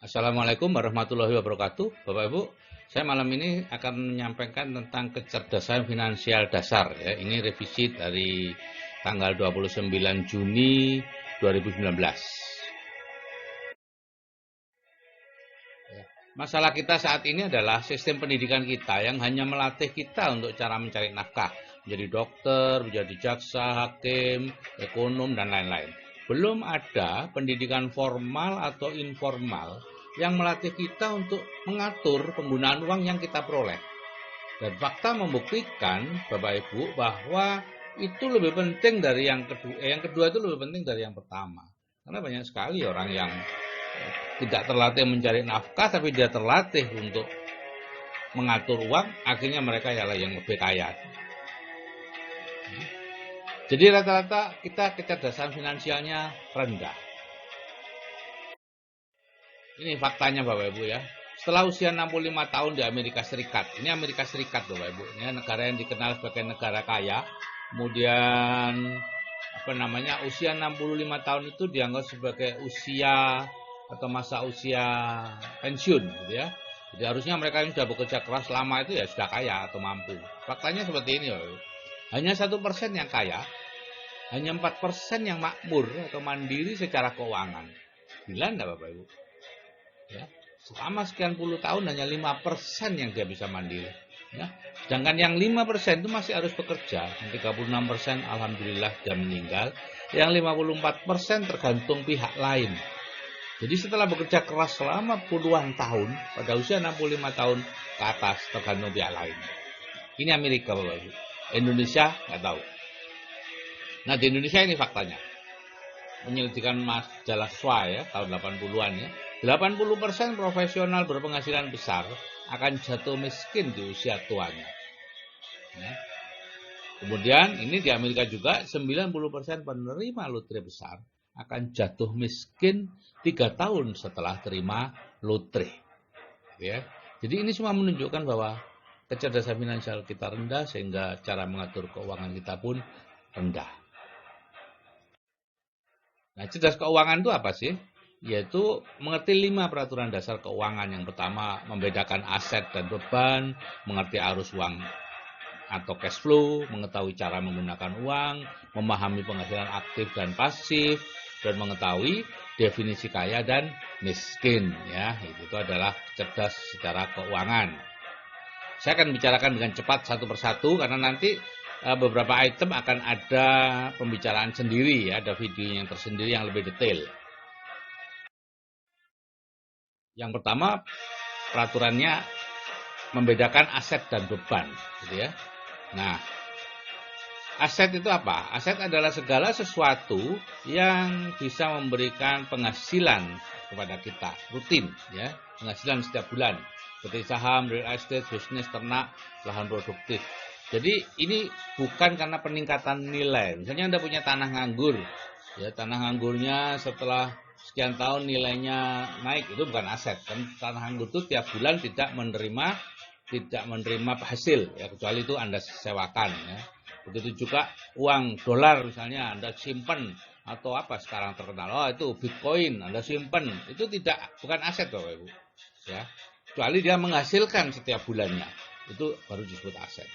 Assalamualaikum warahmatullahi wabarakatuh. Bapak Ibu, saya malam ini akan menyampaikan tentang kecerdasan finansial dasar ya. Ini revisi dari tanggal 29 Juni 2019. Masalah kita saat ini adalah sistem pendidikan kita yang hanya melatih kita untuk cara mencari nafkah, menjadi dokter, menjadi jaksa, hakim, ekonom, dan lain-lain. Belum ada pendidikan formal atau informal yang melatih kita untuk mengatur penggunaan uang yang kita peroleh. Dan fakta membuktikan, Bapak Ibu, bahwa itu lebih penting dari yang kedua. Yang kedua itu lebih penting dari yang pertama. Karena banyak sekali orang yang tidak terlatih mencari nafkah, tapi dia terlatih untuk mengatur uang, akhirnya mereka ialah yang lebih kaya. Jadi rata-rata kita kecerdasan finansialnya rendah. Ini faktanya Bapak Ibu ya. Setelah usia 65 tahun di Amerika Serikat, ini Amerika Serikat Bapak Ibu, ini negara yang dikenal sebagai negara kaya. Kemudian usia 65 tahun itu dianggap sebagai usia atau masa usia pensiun gitu ya. Jadi harusnya mereka yang sudah bekerja keras lama itu ya sudah kaya atau mampu. Faktanya seperti ini Bapak Ibu. Hanya 1% yang kaya, hanya 4% yang makmur atau mandiri secara keuangan. Gila enggak Bapak Ibu? Ya, selama sekian puluh tahun hanya 5% yang dia bisa mandiri. Ya. Sedangkan yang 5% itu masih harus bekerja. Yang 36% alhamdulillah dia meninggal. Yang 54% tergantung pihak lain. Jadi setelah bekerja keras selama puluhan tahun, pada usia 65 tahun ke atas tergantung pihak lain. Ini Amerika Bapak Ibu. Indonesia nggak tahu. Nah di Indonesia ini faktanya. Penyelidikan majalah SWA ya, tahun 80-an ya. 80% profesional berpenghasilan besar akan jatuh miskin di usia tuanya. Ya. Kemudian ini di Amerika juga 90% penerima lotre besar akan jatuh miskin 3 tahun setelah terima lotre. Ya. Jadi ini semua menunjukkan bahwa kecerdasan finansial kita rendah sehingga cara mengatur keuangan kita pun rendah. Nah, cerdas keuangan itu apa sih? Yaitu mengerti 5 peraturan dasar keuangan. Yang pertama, membedakan aset dan beban, mengerti arus uang atau cash flow, mengetahui cara menggunakan uang, memahami penghasilan aktif dan pasif, dan mengetahui definisi kaya dan miskin. Ya, itu adalah cerdas secara keuangan. Saya akan bicarakan dengan cepat satu persatu karena nanti beberapa item akan ada pembicaraan sendiri ya, ada video yang tersendiri yang lebih detail. Yang pertama, peraturannya membedakan aset dan beban, gitu ya. Nah, aset itu apa? Aset adalah segala sesuatu yang bisa memberikan penghasilan kepada kita, rutin ya, penghasilan setiap bulan. Seperti saham, real estate, bisnis, ternak, lahan produktif. Jadi ini bukan karena peningkatan nilai. Misalnya Anda punya tanah nganggur, ya tanah nganggurnya setelah sekian tahun nilainya naik, itu bukan aset. Kan tanah nganggur itu tiap bulan tidak menerima hasil, ya kecuali itu Anda sewakan. Ya. Begitu juga uang dolar misalnya Anda simpan atau apa sekarang terkenal, oh itu Bitcoin Anda simpan, itu bukan aset Bapak Ibu. Ya. Kecuali dia menghasilkan setiap bulannya, itu baru disebut aset.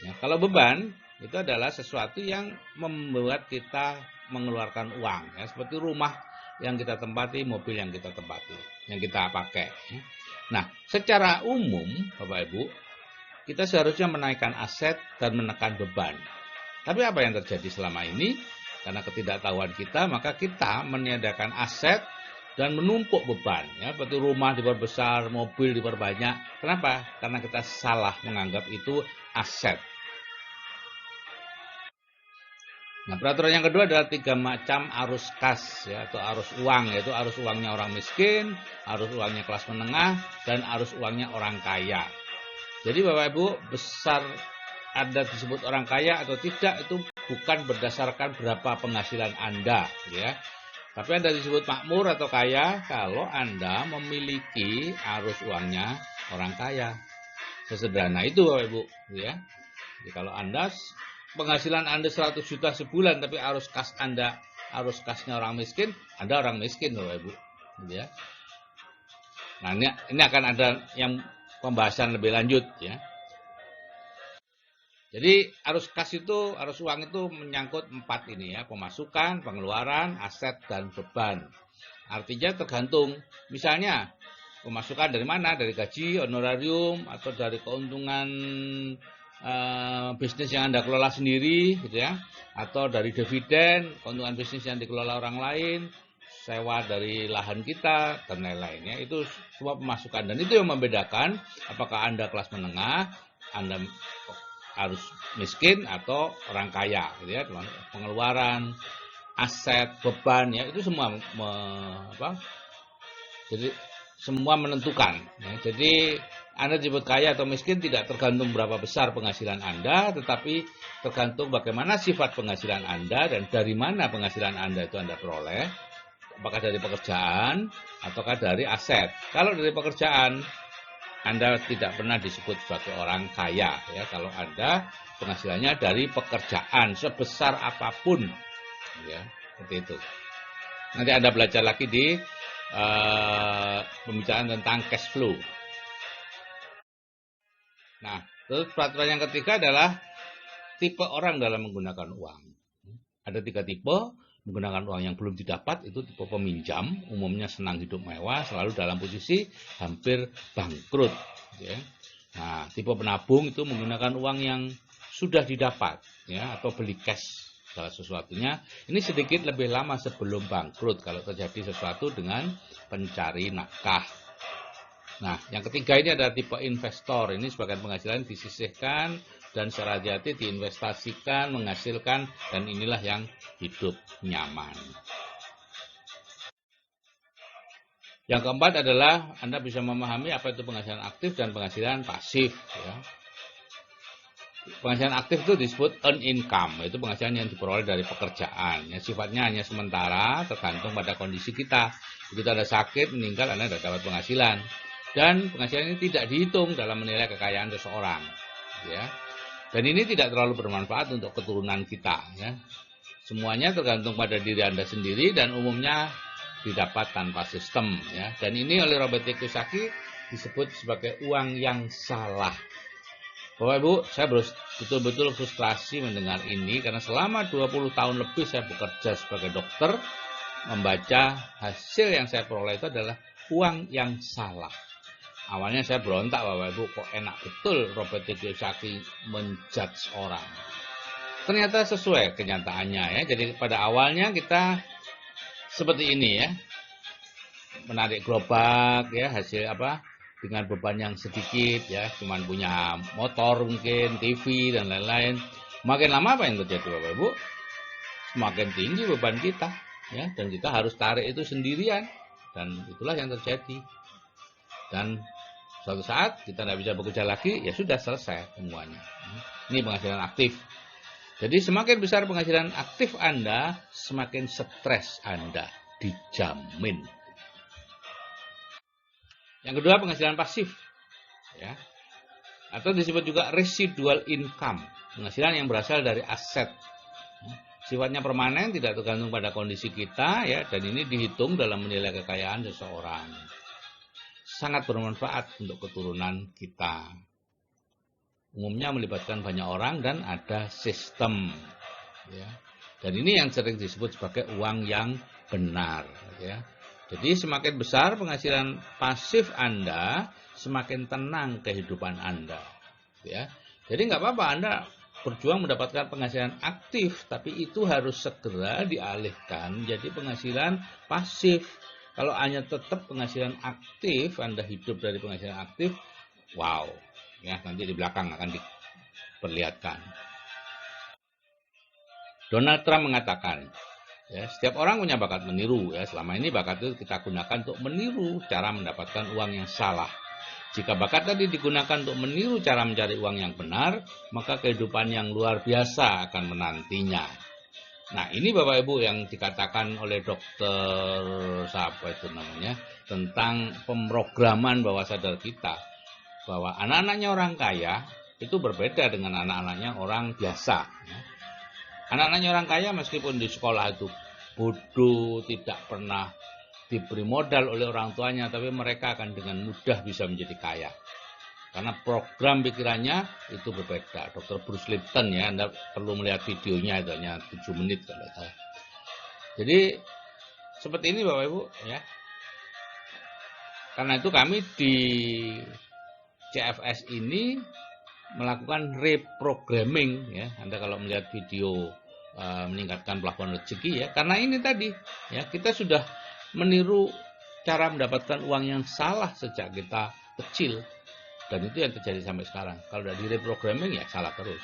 Ya, kalau beban itu adalah sesuatu yang membuat kita mengeluarkan uang, ya, seperti rumah yang kita tempati, mobil yang kita tempati, yang kita pakai. Ya. Nah, secara umum, Bapak Ibu, kita seharusnya menaikkan aset dan menekan beban. Tapi apa yang terjadi selama ini? Karena ketidaktahuan kita, maka kita meniadakan aset dan menumpuk beban. Ya, seperti rumah diperbesar, mobil diperbanyak. Kenapa? Karena kita salah menganggap itu aset. Nah, peraturan yang kedua adalah 3 macam arus kas ya, atau arus uang, yaitu arus uangnya orang miskin, arus uangnya kelas menengah, dan arus uangnya orang kaya. Jadi Bapak Ibu, besar Anda disebut orang kaya atau tidak itu bukan berdasarkan berapa penghasilan Anda ya. Tapi Anda disebut makmur atau kaya kalau Anda memiliki arus uangnya orang kaya. Sesederhana itu Bapak Ibu ya. Jadi kalau penghasilan Anda 100 juta sebulan tapi arus kasnya orang miskin, Anda orang miskin Bapak Ibu. Ya. Nah, ini akan ada yang pembahasan lebih lanjut ya. Jadi arus kas itu, arus uang itu menyangkut 4 ini ya, pemasukan, pengeluaran, aset, dan beban. Artinya tergantung, misalnya pemasukan dari mana? Dari gaji, honorarium, atau dari keuntungan bisnis yang Anda kelola sendiri gitu ya, atau dari dividen, keuntungan bisnis yang dikelola orang lain, sewa dari lahan kita, dan lain-lain ya. Itu semua pemasukan, dan itu yang membedakan apakah Anda kelas menengah, Anda harus miskin atau orang kaya gitu ya. Pengeluaran, aset, beban ya, itu semua jadi semua menentukan ya. Jadi Anda disebut kaya atau miskin tidak tergantung berapa besar penghasilan Anda, tetapi tergantung bagaimana sifat penghasilan Anda dan dari mana penghasilan Anda itu Anda peroleh, apakah dari pekerjaan ataukah dari aset. Kalau dari pekerjaan, Anda tidak pernah disebut sebagai orang kaya ya, kalau Anda penghasilannya dari pekerjaan sebesar apapun ya, seperti itu. Nanti Anda belajar lagi di pembicaraan tentang cash flow. Nah, terus peraturan yang ketiga adalah tipe orang dalam menggunakan uang. Ada 3 tipe menggunakan uang. Yang belum didapat itu tipe peminjam, umumnya senang hidup mewah, selalu dalam posisi hampir bangkrut ya. Nah, tipe penabung itu menggunakan uang yang sudah didapat ya, atau beli cash segala sesuatunya. Ini sedikit lebih lama sebelum bangkrut kalau terjadi sesuatu dengan pencari nafkah. Nah, yang ketiga ini ada tipe investor. Ini sebagian penghasilan disisihkan dan secara hati-hati diinvestasikan, menghasilkan, dan inilah yang hidup nyaman. Yang keempat adalah Anda bisa memahami apa itu penghasilan aktif dan penghasilan pasif ya. Penghasilan aktif itu disebut earned income, itu penghasilan yang diperoleh dari pekerjaan ya, sifatnya hanya sementara, tergantung pada kondisi kita. Begitu Anda sakit, meninggal, Anda tidak dapat penghasilan. Dan penghasilan ini tidak dihitung dalam menilai kekayaan seseorang ya. Dan ini tidak terlalu bermanfaat untuk keturunan kita ya. Semuanya tergantung pada diri Anda sendiri dan umumnya didapat tanpa sistem ya. Dan ini oleh Robert T. Kiyosaki disebut sebagai uang yang salah. Bapak Ibu, saya betul-betul frustrasi mendengar ini karena selama 20 tahun lebih saya bekerja sebagai dokter, membaca hasil yang saya peroleh itu adalah uang yang salah. Awalnya saya berontak, Bapak Ibu, kok enak betul Robert T. Kiyosaki menjudge orang. Ternyata sesuai kenyataannya ya. Jadi pada awalnya kita seperti ini ya, menarik gerobak ya, hasil dengan beban yang sedikit ya, cuman punya motor mungkin, TV dan lain-lain. Makin lama apa yang terjadi Bapak Ibu? Semakin tinggi beban kita ya, dan kita harus tarik itu sendirian, dan itulah yang terjadi. Dan suatu saat kita tidak bisa bekerja lagi, ya sudah selesai semuanya. Ini penghasilan aktif. Jadi semakin besar penghasilan aktif Anda, semakin stres Anda, dijamin. Yang kedua penghasilan pasif, ya, atau disebut juga residual income, penghasilan yang berasal dari aset. Sifatnya permanen, tidak tergantung pada kondisi kita, ya, dan ini dihitung dalam menilai kekayaan seseorang. Sangat bermanfaat untuk keturunan kita. Umumnya melibatkan banyak orang dan ada sistem, ya. Dan ini yang sering disebut sebagai uang yang benar, ya. Jadi semakin besar penghasilan pasif Anda, semakin tenang kehidupan Anda, ya. Jadi nggak apa-apa Anda berjuang mendapatkan penghasilan aktif, tapi itu harus segera dialihkan jadi penghasilan pasif. Kalau hanya tetap penghasilan aktif, Anda hidup dari penghasilan aktif, wow. Ya, nanti di belakang akan diperlihatkan. Donald Trump mengatakan, ya, setiap orang punya bakat meniru. Ya, selama ini bakat itu kita gunakan untuk meniru cara mendapatkan uang yang salah. Jika bakat tadi digunakan untuk meniru cara mencari uang yang benar, maka kehidupan yang luar biasa akan menantinya. Nah, ini Bapak Ibu yang dikatakan oleh dokter siapa itu namanya, tentang pemrograman bawah sadar kita. Bahwa anak-anaknya orang kaya itu berbeda dengan anak-anaknya orang biasa. Anak-anaknya orang kaya meskipun di sekolah itu bodoh, tidak pernah diberi modal oleh orang tuanya, tapi mereka akan dengan mudah bisa menjadi kaya. Karena program pikirannya itu berbeda. Dr. Bruce Lipton ya, Anda perlu melihat videonya, itu hanya 7 menit kalau saya. Jadi seperti ini Bapak Ibu ya. Karena itu kami di CFS ini melakukan reprogramming ya. Anda kalau melihat video meningkatkan plafon rezeki ya, karena ini tadi ya, kita sudah meniru cara mendapatkan uang yang salah sejak kita kecil, dan itu yang terjadi sampai sekarang. Kalau udah di reprogramming ya salah terus.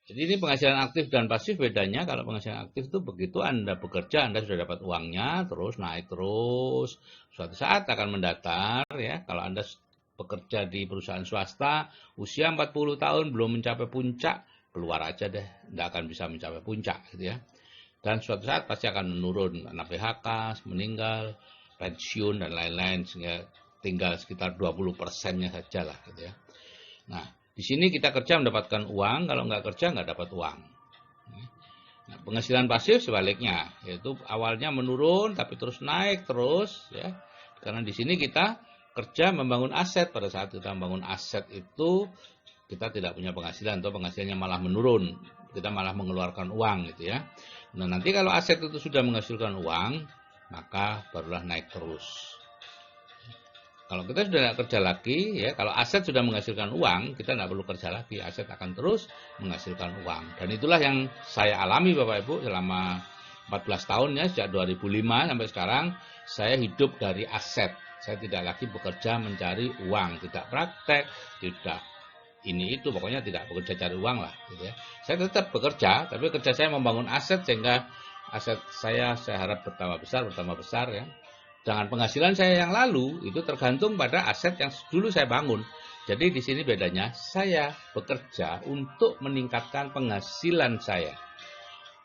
Jadi ini penghasilan aktif dan pasif bedanya. Kalau penghasilan aktif itu begitu Anda bekerja, Anda sudah dapat uangnya, terus naik terus. Suatu saat akan mendatar ya. Kalau Anda bekerja di perusahaan swasta, usia 40 tahun belum mencapai puncak, keluar aja deh, tidak akan bisa mencapai puncak gitu ya. Dan suatu saat pasti akan menurun, karena PHK, meninggal, pensiun dan lain-lain, sehingga tinggal sekitar 20%-nya saja lah gitu ya. Nah, di sini kita kerja mendapatkan uang, kalau nggak kerja nggak dapat uang. Nah, penghasilan pasif sebaliknya, yaitu awalnya menurun tapi terus naik terus ya. Karena di sini kita kerja membangun aset. Pada saat kita membangun aset itu kita tidak punya penghasilan atau penghasilannya malah menurun, kita malah mengeluarkan uang gitu ya. Nah, nanti kalau aset itu sudah menghasilkan uang, maka barulah naik terus. Kalau kita sudah tidak kerja lagi, ya, kalau aset sudah menghasilkan uang, kita tidak perlu kerja lagi, aset akan terus menghasilkan uang. Dan itulah yang saya alami Bapak Ibu selama 14 tahun ya, sejak 2005 sampai sekarang, saya hidup dari aset. Saya tidak lagi bekerja mencari uang, tidak praktek, tidak ini itu, pokoknya tidak bekerja cari uang lah. Gitu ya. Saya tetap bekerja, tapi kerja saya membangun aset sehingga aset saya harap bertambah besar ya. Dengan penghasilan saya yang lalu itu tergantung pada aset yang dulu saya bangun. Jadi di sini bedanya, saya bekerja untuk meningkatkan penghasilan saya.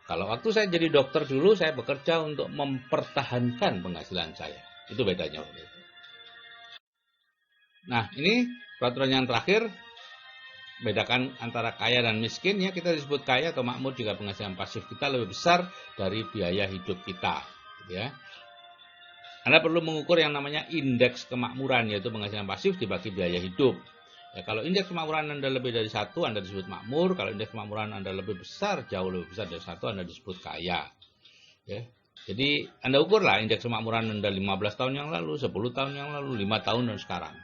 Kalau waktu saya jadi dokter dulu, saya bekerja untuk mempertahankan penghasilan saya. Itu bedanya. Nah, ini peraturan yang terakhir, bedakan antara kaya dan miskin ya. Kita disebut kaya atau makmur jika penghasilan pasif kita lebih besar dari biaya hidup kita, gitu ya. Anda perlu mengukur yang namanya indeks kemakmuran, yaitu penghasilan pasif dibagi biaya hidup. Ya, kalau indeks kemakmuran Anda lebih dari 1, Anda disebut makmur. Kalau indeks kemakmuran Anda lebih besar, jauh lebih besar dari 1, Anda disebut kaya. Ya. Jadi Anda ukurlah indeks kemakmuran Anda 15 tahun yang lalu, 10 tahun yang lalu, 5 tahun dan sekarang.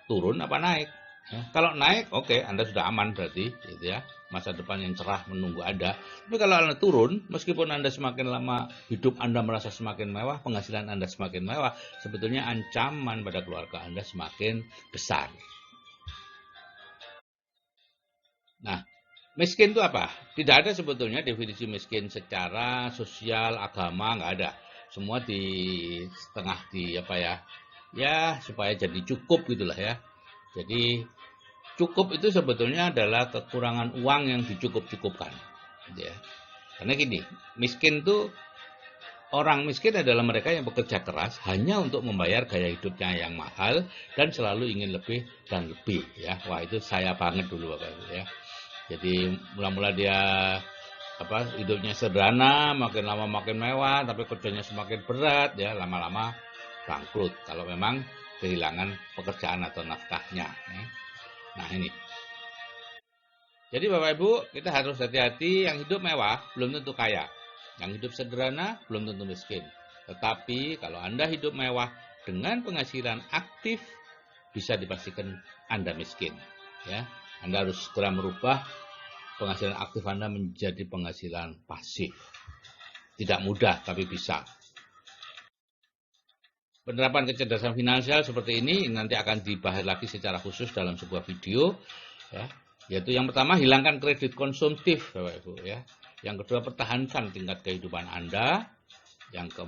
Turun apa naik? Ya, kalau naik, oke, Anda sudah aman berarti, gitu ya. Masa depan yang cerah menunggu Anda. Tapi kalau Anda turun, meskipun Anda semakin lama hidup Anda merasa semakin mewah, penghasilan Anda semakin mewah, sebetulnya ancaman pada keluarga Anda semakin besar. Nah, miskin itu apa? Tidak ada sebetulnya definisi miskin secara sosial, agama, nggak ada. Semua di setengah di apa ya? Ya, supaya jadi cukup gitulah ya. Jadi cukup itu sebetulnya adalah kekurangan uang yang dicukup-cukupkan. Gitu ya. Karena gini, miskin itu, orang miskin adalah mereka yang bekerja keras hanya untuk membayar gaya hidupnya yang mahal dan selalu ingin lebih dan lebih. Ya, wah itu saya banget dulu Bapak Ibu ya. Jadi mula-mula dia hidupnya sederhana, makin lama makin mewah, tapi kerjanya semakin berat, ya lama-lama bangkrut kalau memang kehilangan pekerjaan atau nafkahnya. Ya. Nah ini. Jadi Bapak Ibu, kita harus hati-hati, yang hidup mewah belum tentu kaya. Yang hidup sederhana belum tentu miskin. Tetapi kalau Anda hidup mewah dengan penghasilan aktif, bisa dipastikan Anda miskin. Ya, Anda harus segera merubah penghasilan aktif Anda menjadi penghasilan pasif. Tidak mudah, tapi bisa. Penerapan kecerdasan finansial seperti ini nanti akan dibahas lagi secara khusus dalam sebuah video. Ya, yaitu yang pertama, hilangkan kredit konsumtif, Bapak Ibu. Ya. Yang kedua, pertahankan tingkat kehidupan Anda. Yang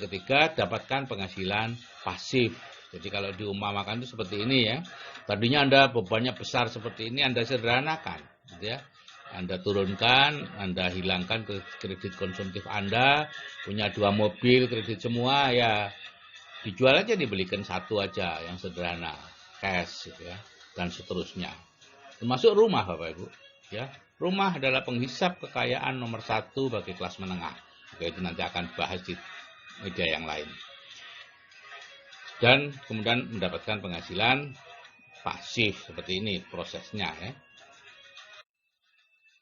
ketiga, dapatkan penghasilan pasif. Jadi kalau diumpamakan itu seperti ini ya. Tadinya Anda bebannya besar seperti ini, Anda sederhanakan. Gitu ya. Anda turunkan, Anda hilangkan kredit konsumtif Anda. Punya 2 mobil, kredit semua, ya dijual aja, dibelikan 1 aja yang sederhana, cash gitu ya, dan seterusnya. Termasuk rumah Bapak Ibu. Ya, rumah adalah penghisap kekayaan nomor 1 bagi kelas menengah. Oke, itu nanti akan bahas di media yang lain. Dan kemudian mendapatkan penghasilan pasif seperti ini prosesnya ya.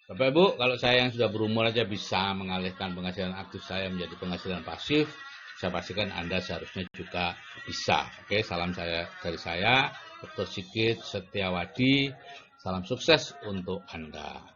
Bapak Ibu, kalau saya yang sudah berumur aja bisa mengalihkan penghasilan aktif saya menjadi penghasilan pasif, saya pastikan Anda seharusnya juga bisa. Oke, salam saya dari saya, Dr. Sigit Setiawadi. Salam sukses untuk Anda.